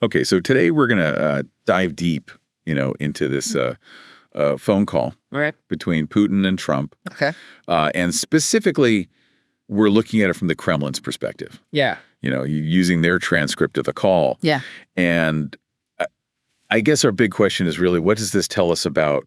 Okay, so today we're going to dive deep, into this phone call Right. between Putin and Trump. Okay. And specifically, we're looking at it from the Kremlin's perspective, Yeah. using their transcript of the call. Yeah. And I guess our big question is really, what does this tell us about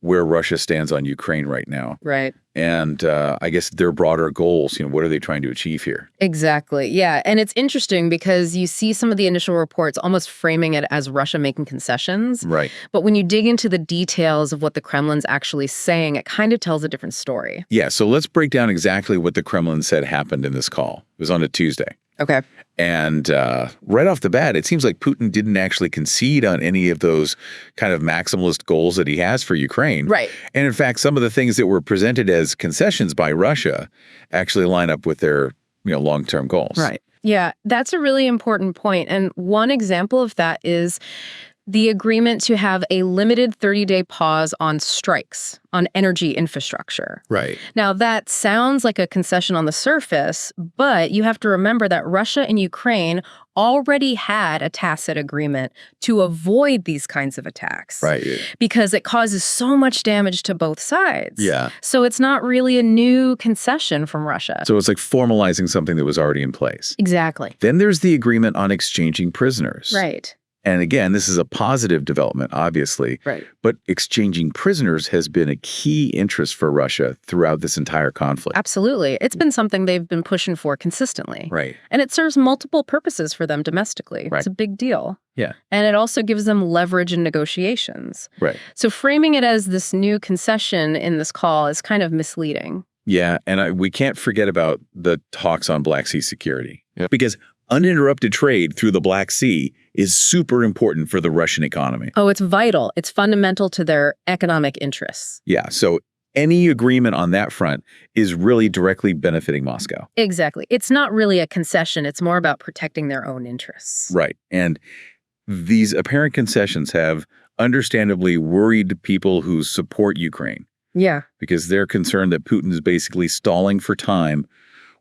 where Russia stands on Ukraine right now? Right. And I guess their broader goals, what are they trying to achieve here? Exactly. Yeah. And it's interesting because you see some of the initial reports almost framing it as Russia making concessions. Right. But when you dig into the details of what the Kremlin's actually saying, it kind of tells a different story. Yeah. So let's break down exactly what the Kremlin said happened in this call. It was on a Tuesday. Okay. And right off the bat, it seems like Putin didn't actually concede on any of those kind of maximalist goals that he has for Ukraine. Right. And in fact, some of the things that were presented as concessions by Russia actually line up with their long-term goals. Right. Yeah, that's a really important point. And one example of that is the agreement to have a limited 30-day pause on strikes on energy infrastructure. Right. Now, that sounds like a concession on the surface, but you have to remember that Russia and Ukraine already had a tacit agreement to avoid these kinds of attacks. Right. Because it causes so much damage to both sides. Yeah. So it's not really a new concession from Russia. So it's like formalizing something that was already in place. Exactly. Then there's the agreement on exchanging prisoners. Right. And again, this is a positive development, obviously. Right. But exchanging prisoners has been a key interest for Russia throughout this entire conflict. Absolutely. It's been something they've been pushing for consistently. Right. And it serves multiple purposes for them domestically. Right. It's a big deal. Yeah. And it also gives them leverage in negotiations. Right. So framing it as this new concession in this call is kind of misleading. Yeah. And we can't forget about the talks on Black Sea security. Yeah. Because uninterrupted trade through the Black Sea is super important for the Russian economy. Oh, it's vital. It's fundamental to their economic interests. Yeah. So any agreement on that front is really directly benefiting Moscow. Exactly. It's not really a concession. It's more about protecting their own interests. Right. And these apparent concessions have understandably worried people who support Ukraine. Yeah. Because they're concerned that Putin is basically stalling for time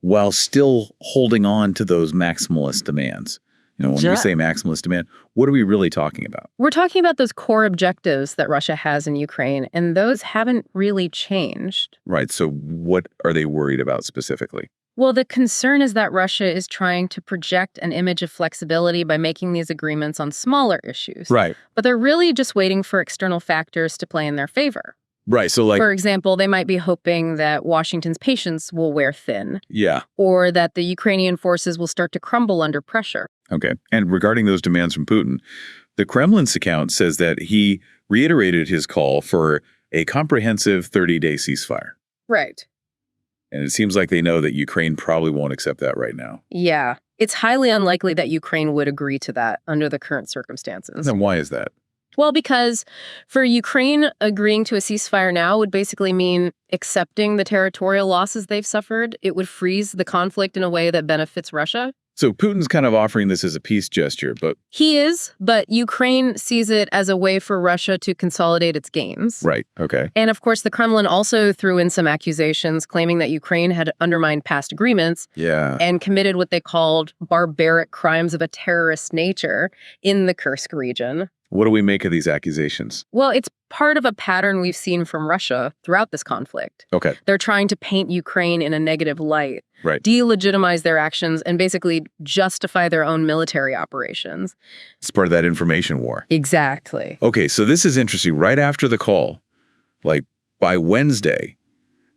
while still holding on to those maximalist demands. When we say maximalist demand, what are we really talking about? We're talking about those core objectives that Russia has in Ukraine, and those haven't really changed. Right. So what are they worried about specifically? Well, the concern is that Russia is trying to project an image of flexibility by making these agreements on smaller issues. Right. But they're really just waiting for external factors to play in their favor. Right. So for example, they might be hoping that Washington's patience will wear thin. Yeah. Or that the Ukrainian forces will start to crumble under pressure. Okay. And regarding those demands from Putin, the Kremlin's account says that he reiterated his call for a comprehensive 30-day ceasefire. Right. And it seems like they know that Ukraine probably won't accept that right now. Yeah. It's highly unlikely that Ukraine would agree to that under the current circumstances. And why is that? Well, because for Ukraine, agreeing to a ceasefire now would basically mean accepting the territorial losses they've suffered. It would freeze the conflict in a way that benefits Russia. So Putin's kind of offering this as a peace gesture, but... He is, but Ukraine sees it as a way for Russia to consolidate its gains. Right, okay. And of course, the Kremlin also threw in some accusations claiming that Ukraine had undermined past agreements and committed what they called barbaric crimes of a terrorist nature in the Kursk region. What do we make of these accusations? Well, it's part of a pattern we've seen from Russia throughout this conflict. Okay. They're trying to paint Ukraine in a negative light, right, delegitimize their actions, and basically justify their own military operations. It's part of that information war. Exactly. Okay, so this is interesting. Right after the call, like by Wednesday,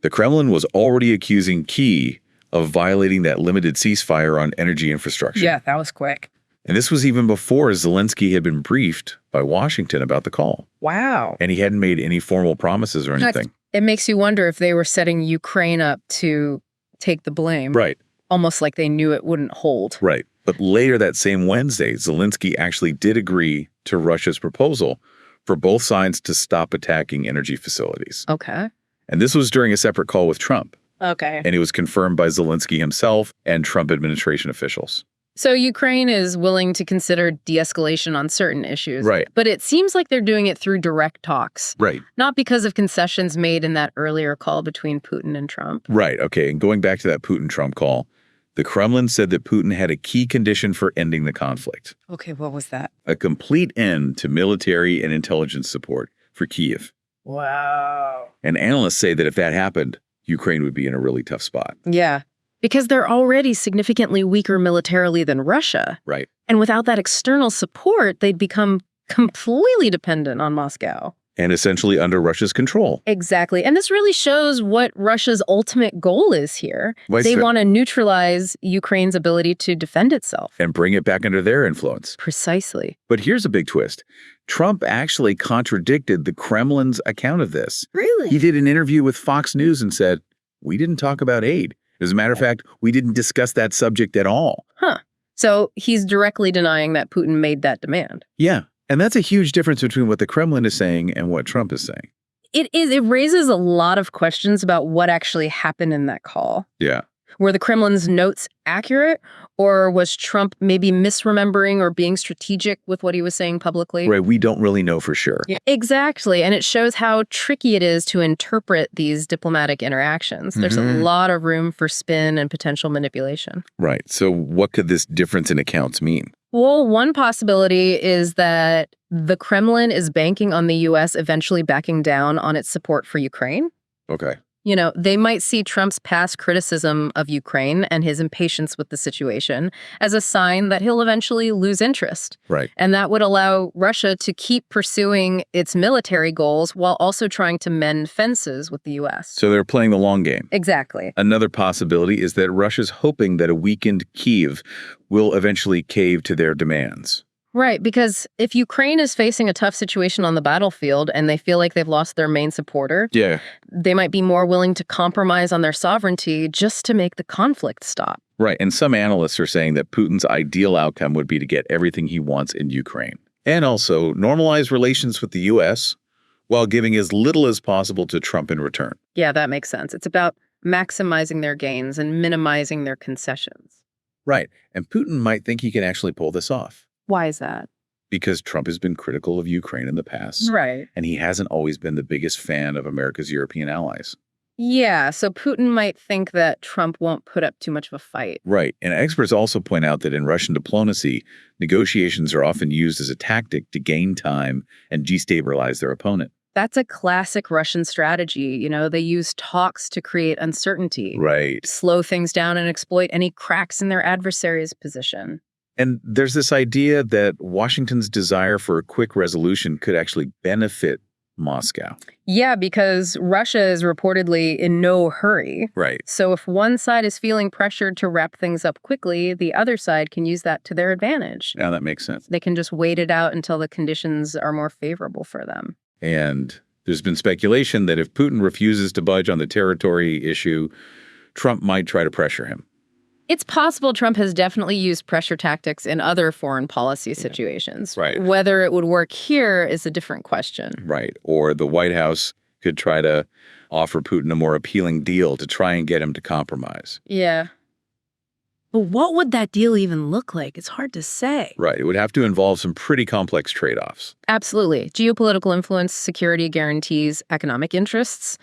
the Kremlin was already accusing Kyiv of violating that limited ceasefire on energy infrastructure. Yeah, that was quick. And this was even before Zelensky had been briefed by Washington about the call. Wow. And he hadn't made any formal promises or anything. It makes you wonder if they were setting Ukraine up to take the blame. Right. Almost like they knew it wouldn't hold. Right. But later that same Wednesday, Zelensky actually did agree to Russia's proposal for both sides to stop attacking energy facilities. Okay. And this was during a separate call with Trump. Okay. And it was confirmed by Zelensky himself and Trump administration officials. So Ukraine is willing to consider de-escalation on certain issues. Right. But it seems like they're doing it through direct talks. Right. Not because of concessions made in that earlier call between Putin and Trump. Right. Okay. And going back to that Putin-Trump call, The Kremlin said that Putin had a key condition for ending the conflict. Okay, what was that? A complete end to military and intelligence support for Kyiv. Wow. And analysts say that if that happened, Ukraine would be in a really tough spot. Yeah, because they're already significantly weaker militarily than Russia. Right. And without that external support, they'd become completely dependent on Moscow. And essentially under Russia's control. Exactly. And this really shows what Russia's ultimate goal is here. They want to neutralize Ukraine's ability to defend itself. And bring it back under their influence. Precisely. But here's a big twist. Trump actually contradicted the Kremlin's account of this. Really? He did an interview with Fox News and said, we didn't talk about aid. As a matter of fact, we didn't discuss that subject at all. Huh. So he's directly denying that Putin made that demand. Yeah. And that's a huge difference between what the Kremlin is saying and what Trump is saying. It is. It raises a lot of questions about what actually happened in that call. Yeah. Were the Kremlin's notes accurate, or was Trump maybe misremembering or being strategic with what he was saying publicly? Right. We don't really know for sure. Yeah. Exactly. And it shows how tricky it is to interpret these diplomatic interactions. There's a lot of room for spin and potential manipulation. Right. So what could this difference in accounts mean? Well, one possibility is that the Kremlin is banking on the U.S. eventually backing down on its support for Ukraine. Okay. You know, they might see Trump's past criticism of Ukraine and his impatience with the situation as a sign that he'll eventually lose interest. Right. And that would allow Russia to keep pursuing its military goals while also trying to mend fences with the U.S. So they're playing the long game. Exactly. Another possibility is that Russia's hoping that a weakened Kyiv will eventually cave to their demands. Right, because if Ukraine is facing a tough situation on the battlefield and they feel like they've lost their main supporter, they might be more willing to compromise on their sovereignty just to make the conflict stop. Right, and some analysts are saying that Putin's ideal outcome would be to get everything he wants in Ukraine. And also normalize relations with the U.S. while giving as little as possible to Trump in return. Yeah, that makes sense. It's about maximizing their gains and minimizing their concessions. Right, and Putin might think he can actually pull this off. Why is that? Because Trump has been critical of Ukraine in the past. Right. And he hasn't always been the biggest fan of America's European allies. Yeah, so Putin might think that Trump won't put up too much of a fight. Right. And experts also point out that in Russian diplomacy, negotiations are often used as a tactic to gain time and destabilize their opponent. That's a classic Russian strategy. You know, they use talks to create uncertainty. Right. Slow things down and exploit any cracks in their adversary's position. And there's this idea that Washington's desire for a quick resolution could actually benefit Moscow. Yeah, because Russia is reportedly in no hurry. Right. So if one side is feeling pressured to wrap things up quickly, the other side can use that to their advantage. Now that makes sense. They can just wait it out until the conditions are more favorable for them. And there's been speculation that if Putin refuses to budge on the territory issue, Trump might try to pressure him. It's possible Trump has definitely used pressure tactics in other foreign policy situations. Right. Whether it would work here is a different question. Right. Or the White House could try to offer Putin a more appealing deal to try and get him to compromise. Yeah. But what would that deal even look like? It's hard to say. Right. It would have to involve some pretty complex trade-offs. Absolutely. Geopolitical influence, security guarantees, economic interests.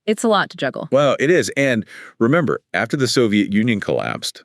It's a lot to juggle. Well, it is. And remember, after the Soviet Union collapsed,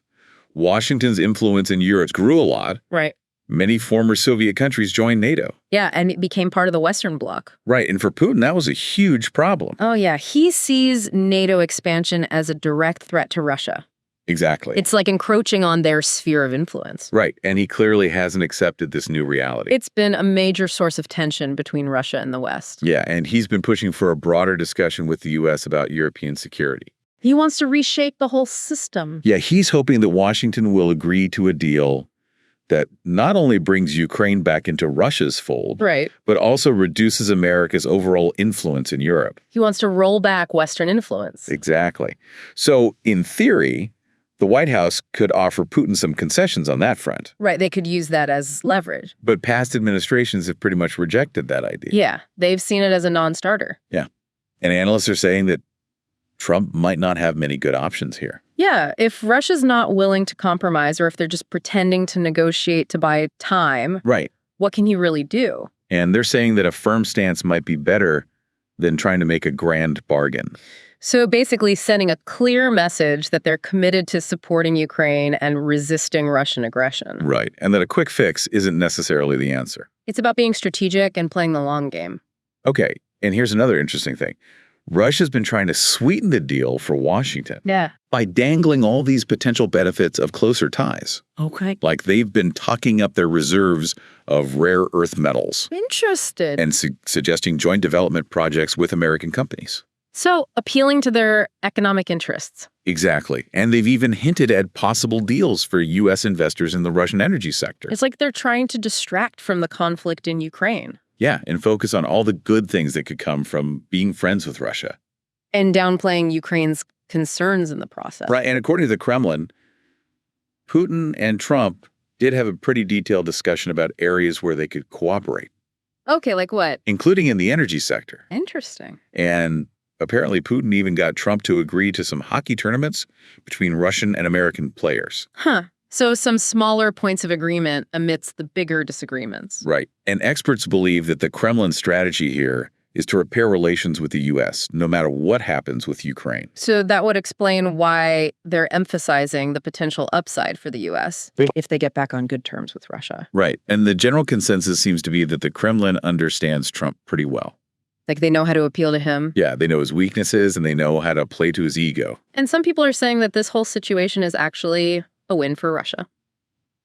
Washington's influence in Europe grew a lot. Right. Many former Soviet countries joined NATO. Yeah, and it became part of the Western Bloc. Right. And for Putin, that was a huge problem. Oh, yeah. He sees NATO expansion as a direct threat to Russia. Exactly. It's like encroaching on their sphere of influence. Right. And he clearly hasn't accepted this new reality. It's been a major source of tension between Russia and the West. Yeah. And he's been pushing for a broader discussion with the U.S. about European security. He wants to reshape the whole system. Yeah. He's hoping that Washington will agree to a deal that not only brings Ukraine back into Russia's fold, right, but also reduces America's overall influence in Europe. He wants to roll back Western influence. Exactly. So in theory, the White House could offer Putin some concessions on that front. Right. They could use that as leverage. But past administrations have pretty much rejected that idea. Yeah. They've seen it as a non-starter. Yeah. And analysts are saying that Trump might not have many good options here. Yeah. If Russia's not willing to compromise, or if they're just pretending to negotiate to buy time, right, what can he really do? And they're saying that a firm stance might be better than trying to make a grand bargain. So basically sending a clear message that they're committed to supporting Ukraine and resisting Russian aggression. Right. And that a quick fix isn't necessarily the answer. It's about being strategic and playing the long game. Okay. And here's another interesting thing. Russia's been trying to sweeten the deal for Washington. Yeah. By dangling all these potential benefits of closer ties. Okay. Like they've been tucking up their reserves of rare earth metals. Interested. And suggesting joint development projects with American companies. So appealing to their economic interests. Exactly. And they've even hinted at possible deals for U.S. investors in the Russian energy sector. It's like they're trying to distract from the conflict in Ukraine. Yeah, and focus on all the good things that could come from being friends with Russia. And downplaying Ukraine's concerns in the process. Right, and according to the Kremlin, Putin and Trump did have a pretty detailed discussion about areas where they could cooperate. Okay, like what? Including in the energy sector. Interesting. And apparently Putin even got Trump to agree to some hockey tournaments between Russian and American players. Huh. So some smaller points of agreement amidst the bigger disagreements. Right. And experts believe that the Kremlin strategy here is to repair relations with the U.S., no matter what happens with Ukraine. So that would explain why they're emphasizing the potential upside for the U.S. if they get back on good terms with Russia. Right. And the general consensus seems to be that the Kremlin understands Trump pretty well. Like they know how to appeal to him. Yeah, they know his weaknesses and they know how to play to his ego. And some people are saying that this whole situation is actually a win for Russia.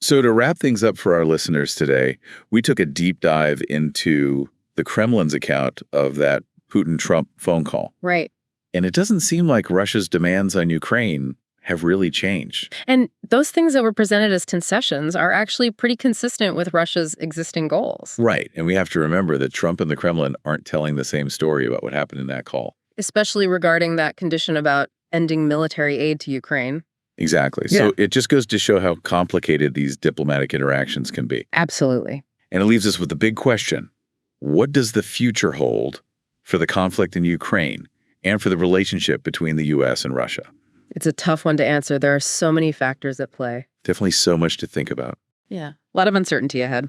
So to wrap things up for our listeners today, we took a deep dive into the Kremlin's account of that Putin-Trump phone call. Right. And it doesn't seem like Russia's demands on Ukraine have really changed. And those things that were presented as concessions are actually pretty consistent with Russia's existing goals. Right. And we have to remember that Trump and the Kremlin aren't telling the same story about what happened in that call. Especially regarding that condition about ending military aid to Ukraine. Exactly. Yeah. So it just goes to show how complicated these diplomatic interactions can be. Absolutely. And it leaves us with the big question. What does the future hold for the conflict in Ukraine and for the relationship between the U.S. and Russia? It's a tough one to answer. There are so many factors at play. Definitely so much to think about. Yeah. A lot of uncertainty ahead.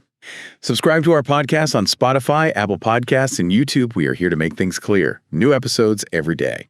Subscribe to our podcast on Spotify, Apple Podcasts, and YouTube. We are here to make things clear. New episodes every day.